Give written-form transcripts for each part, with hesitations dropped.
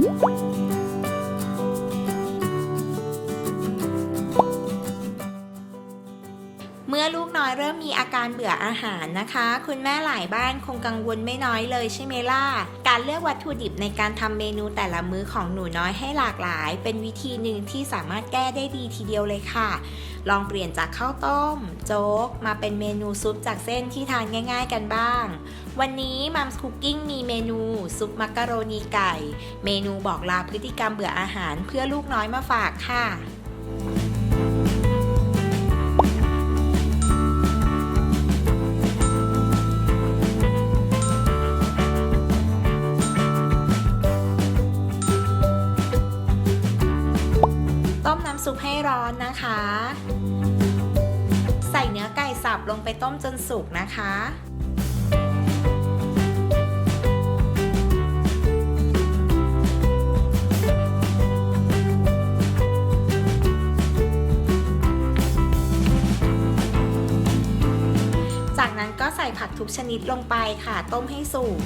เมื่อลูกน้อยเริ่มมีอาการเบื่ออาหารนะคะคุณแม่หลายบ้านคงกังวลไม่น้อยเลยใช่ไหมล่ะการเลือกวัตถุดิบในการทำเมนูแต่ละมื้อของหนูน้อยให้หลากหลายเป็นวิธีหนึ่งที่สามารถแก้ได้ดีทีเดียวเลยค่ะลองเปลี่ยนจากข้าวต้มโจ๊กมาเป็นเมนูซุปจากเส้นที่ทานง่ายๆกันบ้างวันนี้มัมส์คุกกิ้งมีเมนูซุปมักกะโรนีไก่เมนูบอกลาพฤติกรรมเบื่ออาหารเพื่อลูกน้อยมาฝากค่ะต้มน้ำซุปให้ร้อนนะคะใส่เนื้อไก่สับลงไปต้มจนสุกนะคะจากนั้นก็ใส่ผักทุกชนิดลงไปค่ะต้มให้สุก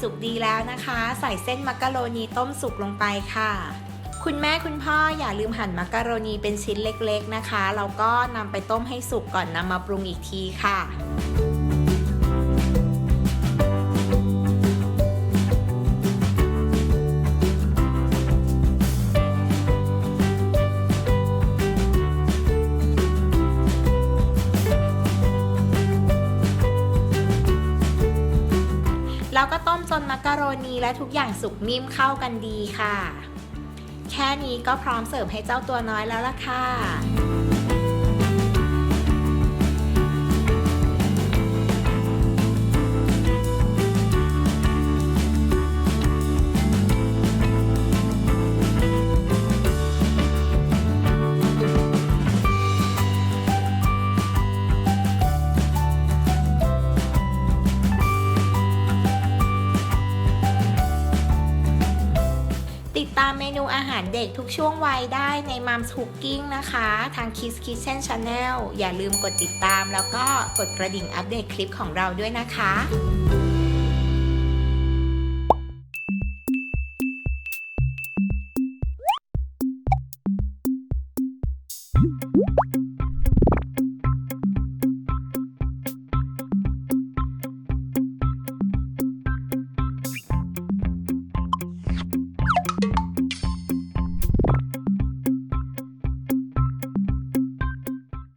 สุกดีแล้วนะคะใส่เส้นมักกะโรนีต้มสุกลงไปค่ะคุณแม่คุณพ่ออย่าลืมหั่นมักกะโรนีเป็นชิ้นเล็กๆนะคะแล้วก็นำไปต้มให้สุกก่อนนำมาปรุงอีกทีค่ะแล้วก็ต้มจนมักกะโรนีและทุกอย่างสุกนิ่มเข้ากันดีค่ะแค่นี้ก็พร้อมเสิร์ฟให้เจ้าตัวน้อยแล้วล่ะค่ะติดตามเมนูอาหารเด็กทุกช่วงวัยได้ใน Mom's Cooking นะคะทาง Kids Kitchen Channel อย่าลืมกดติดตามแล้วก็กดกระดิ่งอัปเดตคลิปของเราด้วยนะคะ